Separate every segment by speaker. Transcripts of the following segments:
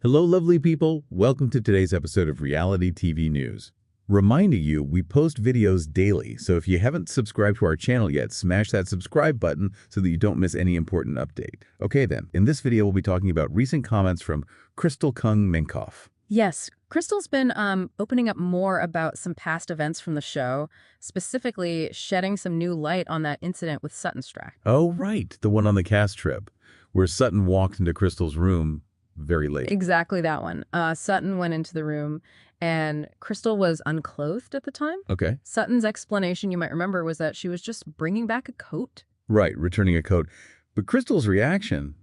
Speaker 1: Hello, lovely people. Welcome to today's episode of Reality TV News. Reminding you, we post videos daily, so if you haven't subscribed to our channel yet, smash that subscribe button so that you don't miss any important update. Okay then, in this video we'll be talking about recent comments from Crystal Kung Minkoff.
Speaker 2: Yes, Crystal's been opening up more about some past events from the show, specifically shedding some new light on that incident with Sutton Stracke.
Speaker 1: Oh, right, the one on the cast trip, where Sutton walked into Crystal's room very late.
Speaker 2: Exactly that one. Sutton went into the room, and Crystal was unclothed at the time.
Speaker 1: Okay.
Speaker 2: Sutton's explanation, you might remember, was that she was just bringing back a coat.
Speaker 1: Right, returning a coat. But Crystal's reaction,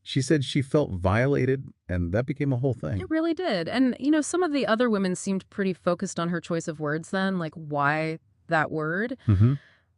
Speaker 1: she said she felt violated, and that became a whole thing.
Speaker 2: It really did. And, you know, some of the other women seemed pretty focused on her choice of words then, like why that word.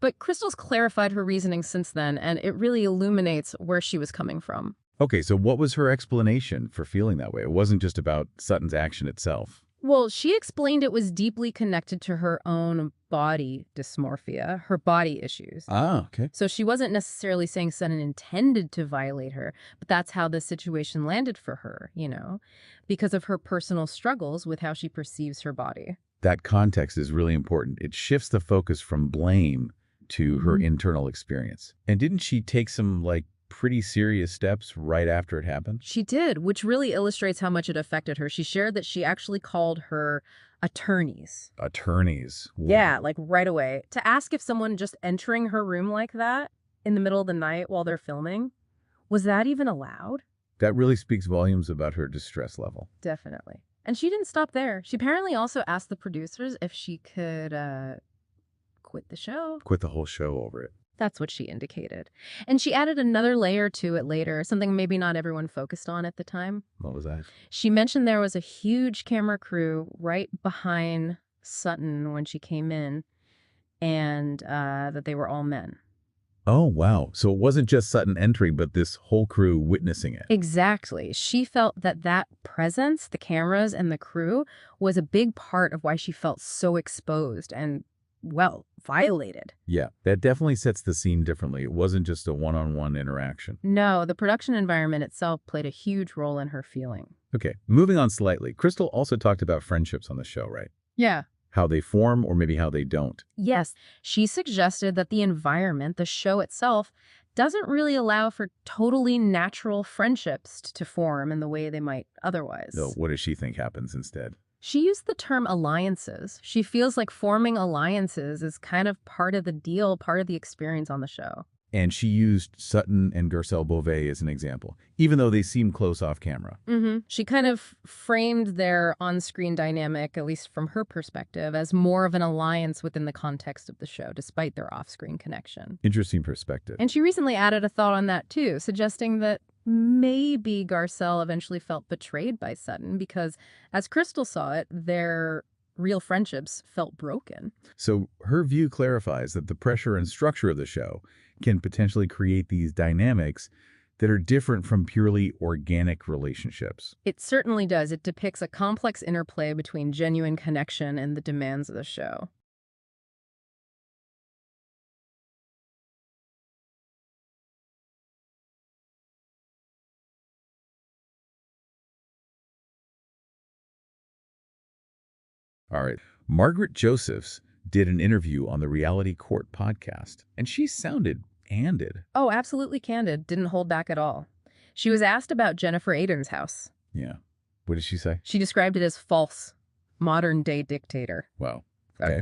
Speaker 2: But Crystal's clarified her reasoning since then, and it really illuminates where she was coming from.
Speaker 1: Okay, so what was her explanation for feeling that way? It wasn't just about Sutton's action itself.
Speaker 2: Well, she explained it was deeply connected to her own body dysmorphia, her body issues.
Speaker 1: Ah, okay.
Speaker 2: So she wasn't necessarily saying Sutton intended to violate her, but that's how the situation landed for her, you know, because of her personal struggles with how she perceives her body.
Speaker 1: That context is really important. It shifts the focus from blame to her internal experience. And didn't she take some, pretty serious steps right after it happened?
Speaker 2: She did, which really illustrates how much it affected her. She shared that she actually called her attorneys.
Speaker 1: Attorneys?
Speaker 2: Yeah, right away, to ask if someone just entering her room like that in the middle of the night while they're filming, was that even allowed?
Speaker 1: That really speaks volumes about her distress level.
Speaker 2: Definitely. And she didn't stop there. She apparently also asked the producers if she could quit the show.
Speaker 1: Quit the whole show over it.
Speaker 2: That's what she indicated. And she added another layer to it later, something maybe not everyone focused on at the time.
Speaker 1: What was that?
Speaker 2: She mentioned there was a huge camera crew right behind Sutton when she came in, and that they were all men.
Speaker 1: Oh, wow. So it wasn't just Sutton entering, but this whole crew witnessing it.
Speaker 2: Exactly. She felt that presence, the cameras and the crew, was a big part of why she felt so exposed and, well, violated.
Speaker 1: Yeah, that definitely sets the scene differently. It wasn't just a one-on-one interaction.
Speaker 2: No, the production environment itself played a huge role in her feeling.
Speaker 1: Okay, moving on slightly. Crystal also talked about friendships on the show, right?
Speaker 2: Yeah.
Speaker 1: How they form or maybe how they don't.
Speaker 2: Yes, she suggested that the environment, the show itself, doesn't really allow for totally natural friendships to form in the way they might otherwise.
Speaker 1: So what does she think happens instead?
Speaker 2: She used the term alliances. She feels like forming alliances is kind of part of the deal, part of the experience on the show.
Speaker 1: And she used Sutton and Garcelle Beauvais as an example, even though they seem close off camera.
Speaker 2: She kind of framed their on-screen dynamic, at least from her perspective, as more of an alliance within the context of the show, despite their off-screen connection.
Speaker 1: Interesting perspective.
Speaker 2: And she recently added a thought on that, too, suggesting that maybe Garcelle eventually felt betrayed by Sutton because, as Crystal saw it, their real friendships felt broken.
Speaker 1: So her view clarifies that the pressure and structure of the show can potentially create these dynamics that are different from purely organic relationships.
Speaker 2: It certainly does. It depicts a complex interplay between genuine connection and the demands of the show.
Speaker 1: All right. Margaret Josephs did an interview on the Reality Court podcast, and she sounded candid.
Speaker 2: Oh, absolutely candid. Didn't hold back at all. She was asked about Jennifer Aydin's house.
Speaker 1: Yeah. What did she say?
Speaker 2: She described it as false, modern-day dictator.
Speaker 1: Wow. Okay.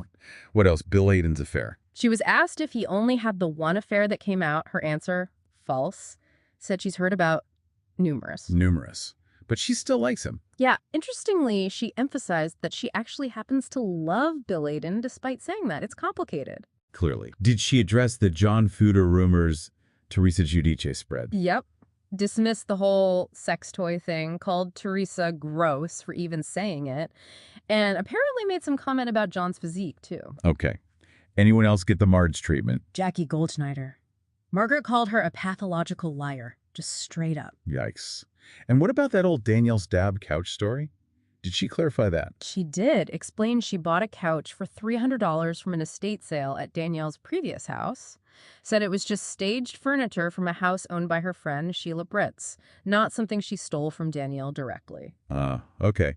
Speaker 1: What else? Bill Aydin's affair.
Speaker 2: She was asked if he only had the one affair that came out. Her answer, false. Said she's heard about numerous.
Speaker 1: Numerous. But she still likes him.
Speaker 2: Yeah, interestingly, she emphasized that she actually happens to love Bill Aydin despite saying that. It's complicated.
Speaker 1: Clearly. Did she address the John Fooder rumors Teresa Giudice spread?
Speaker 2: Yep. Dismissed the whole sex toy thing, called Teresa gross for even saying it, and apparently made some comment about John's physique, too.
Speaker 1: Okay. Anyone else get the Marge treatment?
Speaker 2: Jackie Goldschneider. Margaret called her a pathological liar, just straight up.
Speaker 1: Yikes. And what about that old Danielle Staub couch story? Did she clarify that?
Speaker 2: She did explain she bought a couch for $300 from an estate sale at Danielle's previous house. Said it was just staged furniture from a house owned by her friend Sheila Britz, not something she stole from Danielle directly.
Speaker 1: Okay.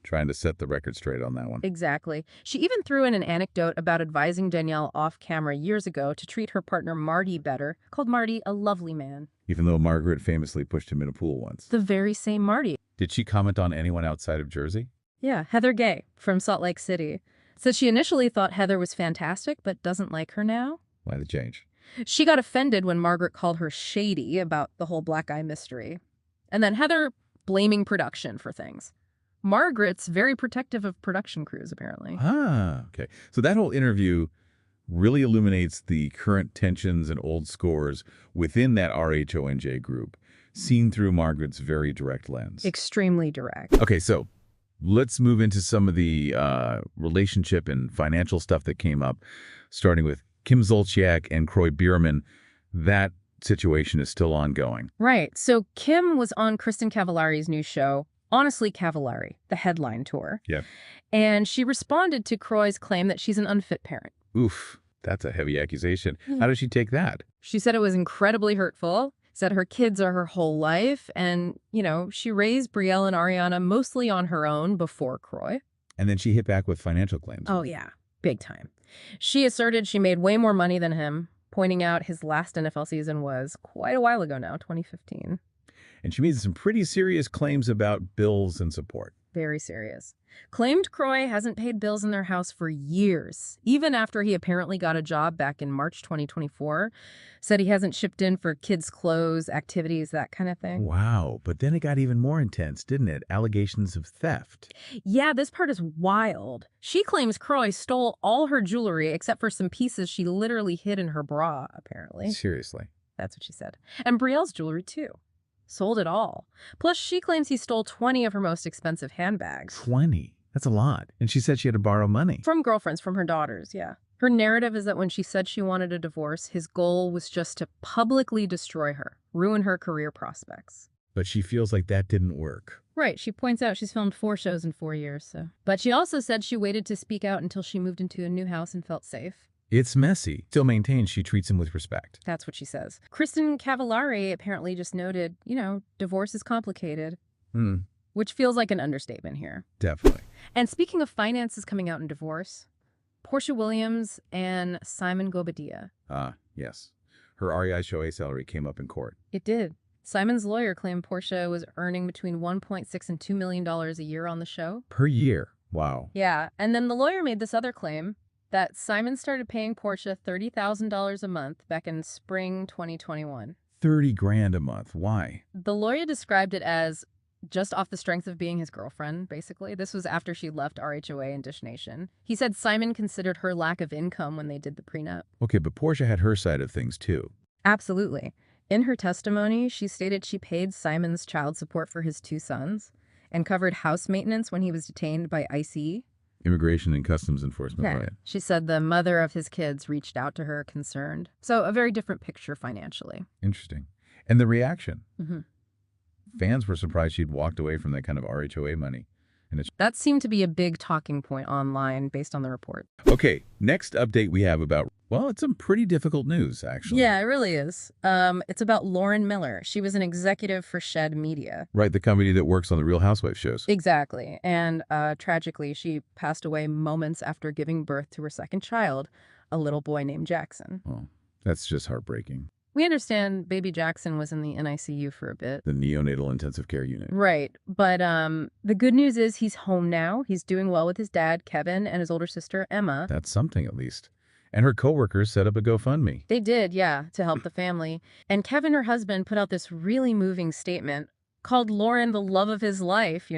Speaker 1: Trying to set the record straight on that one.
Speaker 2: Exactly. She even threw in an anecdote about advising Danielle off camera years ago to treat her partner Marty better, called Marty a lovely man.
Speaker 1: Even though Margaret famously pushed him in a pool once.
Speaker 2: The very same Marty.
Speaker 1: Did she comment on anyone outside of Jersey?
Speaker 2: Yeah, Heather Gay from Salt Lake City. Said she initially thought Heather was fantastic, but doesn't like her now.
Speaker 1: Why the change?
Speaker 2: She got offended when Margaret called her shady about the whole black eye mystery. And then Heather blaming production for things. Margaret's very protective of production crews, apparently.
Speaker 1: Okay. So that whole interview really illuminates the current tensions and old scores within that RHONJ group, seen through Margaret's very direct lens.
Speaker 2: Extremely direct.
Speaker 1: Okay, so let's move into some of the relationship and financial stuff that came up, starting with Kim Zolciak and Kroy Biermann. That situation is still ongoing.
Speaker 2: Right. So Kim was on Kristin Cavallari's new show, Honestly Cavallari, the headline tour.
Speaker 1: Yeah.
Speaker 2: And she responded to Kroy's claim that she's an unfit parent.
Speaker 1: Oof, that's a heavy accusation. How does she take that?
Speaker 2: She said it was incredibly hurtful, said her kids are her whole life, and, she raised Brielle and Ariana mostly on her own before Kroy.
Speaker 1: And then she hit back with financial claims.
Speaker 2: Oh, yeah. Big time. She asserted she made way more money than him, pointing out his last NFL season was quite a while ago now, 2015.
Speaker 1: And she made some pretty serious claims about bills and support.
Speaker 2: Very serious. Claimed Kroy hasn't paid bills in their house for years, even after he apparently got a job back in March 2024. Said he hasn't shipped in for kids' clothes, activities, that kind of thing.
Speaker 1: Wow. But then it got even more intense, didn't it? Allegations of theft.
Speaker 2: Yeah, this part is wild. She claims Kroy stole all her jewelry except for some pieces she literally hid in her bra, apparently.
Speaker 1: Seriously.
Speaker 2: That's what she said. And Brielle's jewelry, too. Sold it all. Plus, she claims he stole 20 of her most expensive handbags.
Speaker 1: 20? That's a lot. And she said she had to borrow money.
Speaker 2: From girlfriends, from her daughters, yeah. Her narrative is that when she said she wanted a divorce, his goal was just to publicly destroy her, ruin her career prospects.
Speaker 1: But she feels like that didn't work.
Speaker 2: Right. She points out she's filmed 4 shows in 4 years, so. But she also said she waited to speak out until she moved into a new house and felt safe.
Speaker 1: It's messy. Still maintains she treats him with respect.
Speaker 2: That's what she says. Kristin Cavallari apparently just noted, divorce is complicated. Which feels like an understatement here.
Speaker 1: Definitely.
Speaker 2: And speaking of finances coming out in divorce, Porsha Williams and Simon Guobadia.
Speaker 1: Yes. Her RHOA salary came up in court.
Speaker 2: It did. Simon's lawyer claimed Porsha was earning between $1.6 and $2 million a year on the show.
Speaker 1: Per year. Wow.
Speaker 2: Yeah. And then the lawyer made this other claim that Simon started paying Porsha $30,000 a month back in spring 2021.
Speaker 1: 30 grand a month. Why?
Speaker 2: The lawyer described it as just off the strength of being his girlfriend, basically. This was after she left RHOA and Dish Nation. He said Simon considered her lack of income when they did the prenup.
Speaker 1: Okay, but Porsha had her side of things, too.
Speaker 2: Absolutely. In her testimony, she stated she paid Simon's child support for his 2 sons and covered house maintenance when he was detained by ICE.
Speaker 1: Immigration and Customs Enforcement,
Speaker 2: Yeah.
Speaker 1: right?
Speaker 2: She said the mother of his kids reached out to her concerned. So a very different picture financially.
Speaker 1: Interesting. And the reaction.
Speaker 2: Mm-hmm.
Speaker 1: Fans were surprised she'd walked away from that kind of RHOA money.
Speaker 2: That seemed to be a big talking point online based on the report.
Speaker 1: Okay, next update we have about, well, it's some pretty difficult news, actually.
Speaker 2: Yeah, it really is. It's about Lauren Miller. She was an executive for Shed Media.
Speaker 1: Right, the company that works on the Real Housewives shows.
Speaker 2: Exactly. And tragically, she passed away moments after giving birth to her second child, a little boy named Jackson.
Speaker 1: Oh, that's just heartbreaking.
Speaker 2: We understand baby Jackson was in the NICU for a bit.
Speaker 1: The neonatal intensive care unit.
Speaker 2: Right. But the good news is he's home now. He's doing well with his dad, Kevin, and his older sister, Emma.
Speaker 1: That's something, at least. And her coworkers set up a GoFundMe.
Speaker 2: They did, yeah, to help the family. And Kevin, her husband, put out this really moving statement, called Lauren the love of his life,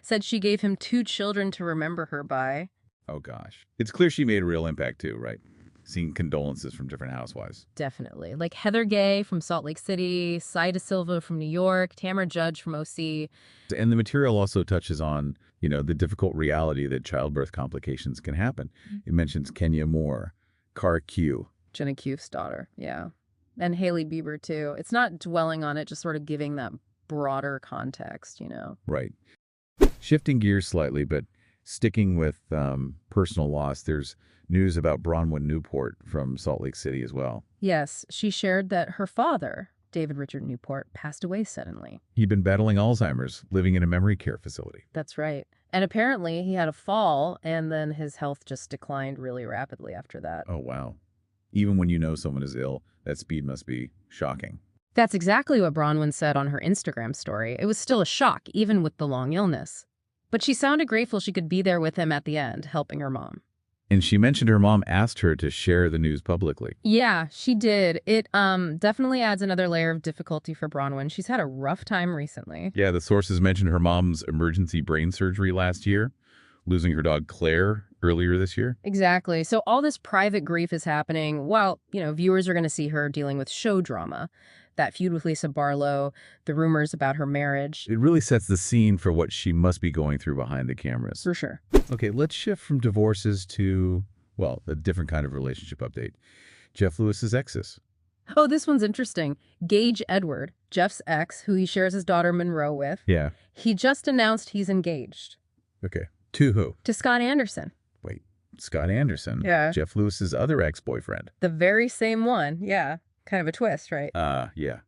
Speaker 2: said she gave him 2 children to remember her by.
Speaker 1: Oh, gosh. It's clear she made a real impact, too, right? Seeing condolences from different housewives.
Speaker 2: Definitely. Like Heather Gay from Salt Lake City, Saida Silva from New York, Tamara Judge from OC.
Speaker 1: And the material also touches on, the difficult reality that childbirth complications can happen. It mentions Kenya Moore, Cara Q.
Speaker 2: Jenna Q's daughter, yeah. And Hailey Bieber, too. It's not dwelling on it, just sort of giving that broader context,
Speaker 1: Right. Shifting gears slightly, but sticking with personal loss, there's news about Bronwyn Newport from Salt Lake City as well.
Speaker 2: Yes, she shared that her father, David Richard Newport, passed away suddenly.
Speaker 1: He'd been battling Alzheimer's, living in a memory care facility.
Speaker 2: That's right. And apparently he had a fall, and then his health just declined really rapidly after that.
Speaker 1: Oh, wow. Even when you know someone is ill, that speed must be shocking.
Speaker 2: That's exactly what Bronwyn said on her Instagram story. It was still a shock, even with the long illness. But she sounded grateful she could be there with him at the end, helping her mom.
Speaker 1: And she mentioned her mom asked her to share the news publicly.
Speaker 2: Yeah, she did. It definitely adds another layer of difficulty for Bronwyn. She's had a rough time recently.
Speaker 1: Yeah, the sources mentioned her mom's emergency brain surgery last year, losing her dog Claire earlier this year.
Speaker 2: Exactly. So all this private grief is happening while, viewers are going to see her dealing with show drama. That feud with Lisa Barlow, the rumors about her marriage.
Speaker 1: It really sets the scene for what she must be going through behind the cameras.
Speaker 2: For sure.
Speaker 1: Okay, let's shift from divorces to, well, a different kind of relationship update. Jeff Lewis's exes.
Speaker 2: Oh, this one's interesting. Gage Edward, Jeff's ex, who he shares his daughter Monroe with.
Speaker 1: Yeah.
Speaker 2: He just announced he's engaged.
Speaker 1: Okay. To who?
Speaker 2: To Scott Anderson.
Speaker 1: Wait, Scott Anderson?
Speaker 2: Yeah.
Speaker 1: Jeff Lewis's other ex-boyfriend.
Speaker 2: The very same one, yeah. Kind of a twist, right?
Speaker 1: Yeah.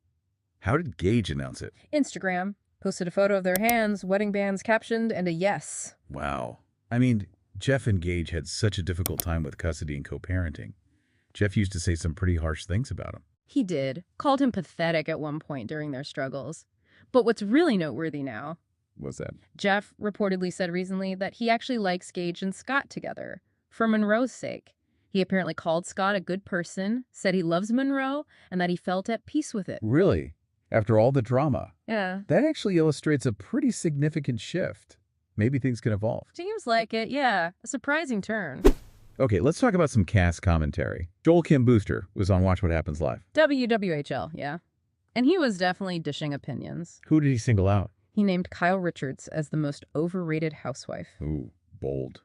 Speaker 1: How did Gage announce it?
Speaker 2: Instagram. Posted a photo of their hands, wedding bands captioned, and a yes.
Speaker 1: Wow. I mean, Jeff and Gage had such a difficult time with custody and co-parenting. Jeff used to say some pretty harsh things about him.
Speaker 2: He did. Called him pathetic at one point during their struggles. But what's really noteworthy now...
Speaker 1: What's that?
Speaker 2: Jeff reportedly said recently that he actually likes Gage and Scott together, for Monroe's sake. He apparently called Scott a good person, said he loves Monroe, and that he felt at peace with it.
Speaker 1: Really? After all the drama?
Speaker 2: Yeah.
Speaker 1: That actually illustrates a pretty significant shift. Maybe things can evolve.
Speaker 2: Seems like it, yeah. A surprising turn.
Speaker 1: Okay, let's talk about some cast commentary. Joel Kim Booster was on Watch What Happens Live.
Speaker 2: WWHL, yeah. And he was definitely dishing opinions.
Speaker 1: Who did he single out?
Speaker 2: He named Kyle Richards as the most overrated housewife.
Speaker 1: Ooh, bold.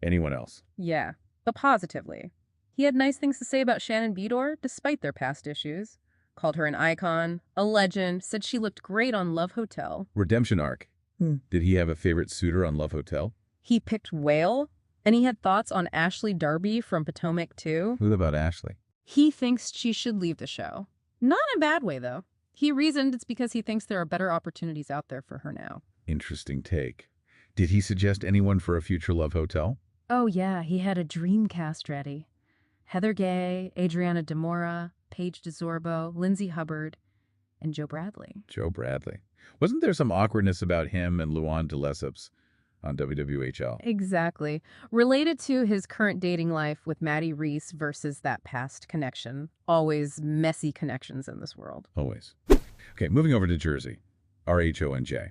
Speaker 1: Anyone else?
Speaker 2: Yeah, but positively. He had nice things to say about Shannon Beador, despite their past issues. Called her an icon, a legend, said she looked great on Love Hotel.
Speaker 1: Redemption arc. Did he have a favorite suitor on Love Hotel?
Speaker 2: He picked Whale, and he had thoughts on Ashley Darby from Potomac, too.
Speaker 1: Who about Ashley?
Speaker 2: He thinks she should leave the show. Not in a bad way, though. He reasoned it's because he thinks there are better opportunities out there for her now.
Speaker 1: Interesting take. Did he suggest anyone for a future Love Hotel?
Speaker 2: Oh, yeah, he had a dream cast ready. Heather Gay, Adriana Demora, Paige DeZorbo, Lindsay Hubbard, and Joe Bradley.
Speaker 1: Joe Bradley. Wasn't there some awkwardness about him and Luann de Lesseps on WWHL?
Speaker 2: Exactly. Related to his current dating life with Maddie Reese versus that past connection. Always messy connections in this world.
Speaker 1: Always. Okay, moving over to Jersey. RHONJ.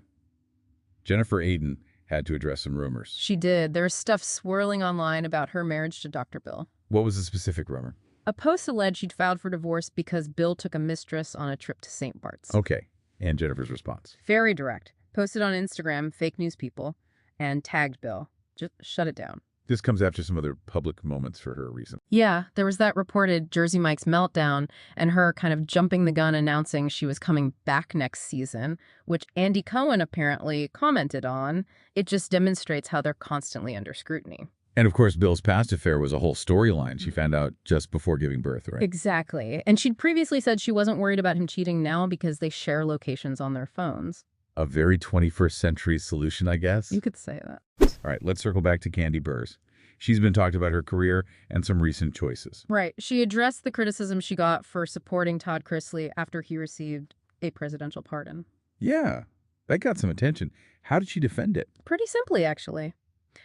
Speaker 1: Jennifer Aydin had to address some rumors.
Speaker 2: She did. There's stuff swirling online about her marriage to Dr. Bill.
Speaker 1: What was the specific rumor?
Speaker 2: A post alleged she'd filed for divorce because Bill took a mistress on a trip to St. Bart's.
Speaker 1: Okay, and Jennifer's response?
Speaker 2: Very direct. Posted on Instagram, fake news people, and tagged Bill. Just shut it down.
Speaker 1: This comes after some other public moments for her recently.
Speaker 2: Yeah, there was that reported Jersey Mike's meltdown and her kind of jumping the gun announcing she was coming back next season, which Andy Cohen apparently commented on. It just demonstrates how they're constantly under scrutiny.
Speaker 1: And of course, Bill's past affair was a whole storyline she found out just before giving birth, right?
Speaker 2: Exactly. And she'd previously said she wasn't worried about him cheating now because they share locations on their phones.
Speaker 1: A very 21st century solution, I guess.
Speaker 2: You could say that.
Speaker 1: All right, let's circle back to Kandi Burruss. She's been talked about her career and some recent choices.
Speaker 2: Right. She addressed the criticism she got for supporting Todd Chrisley after he received a presidential pardon.
Speaker 1: Yeah, that got some attention. How did she defend it?
Speaker 2: Pretty simply, actually.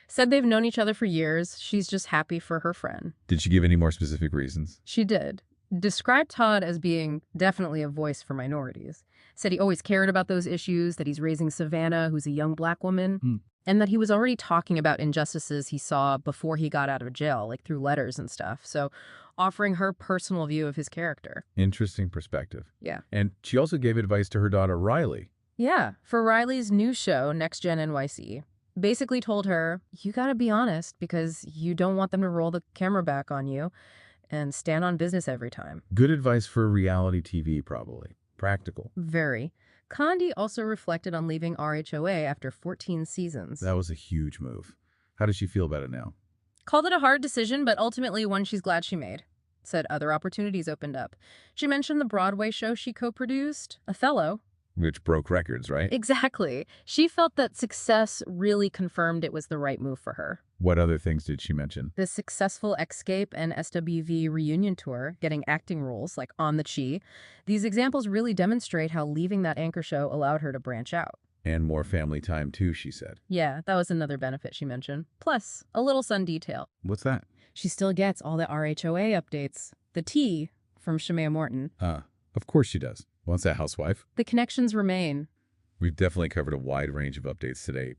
Speaker 2: Said they've known each other for years. She's just happy for her friend.
Speaker 1: Did she give any more specific reasons?
Speaker 2: She did. Described Todd as being definitely a voice for minorities. Said he always cared about those issues, that he's raising Savannah, who's a young black woman, and that he was already talking about injustices he saw before he got out of jail, like through letters and stuff. So offering her personal view of his character.
Speaker 1: Interesting perspective.
Speaker 2: Yeah.
Speaker 1: And she also gave advice to her daughter, Riley.
Speaker 2: Yeah, for Riley's new show, Next Gen NYC. Basically told her, you gotta be honest because you don't want them to roll the camera back on you and stand on business every time.
Speaker 1: Good advice for reality TV, probably. Practical.
Speaker 2: Very. Kandi also reflected on leaving RHOA after 14 seasons.
Speaker 1: That was a huge move. How does she feel about it now?
Speaker 2: Called it a hard decision, but ultimately one she's glad she made. Said other opportunities opened up. She mentioned the Broadway show she co-produced, Othello.
Speaker 1: Which broke records, right?
Speaker 2: Exactly. She felt that success really confirmed it was the right move for her.
Speaker 1: What other things did she mention?
Speaker 2: The successful Escape and SWV reunion tour, getting acting roles like On the Chi. These examples really demonstrate how leaving that anchor show allowed her to branch out.
Speaker 1: And more family time too, she said.
Speaker 2: Yeah, that was another benefit she mentioned. Plus, a little Sun detail.
Speaker 1: What's that?
Speaker 2: She still gets all the RHOA updates. The tea from Shemaya Morton.
Speaker 1: Of course she does. Once a housewife.
Speaker 2: The connections remain.
Speaker 1: We've definitely covered a wide range of updates today.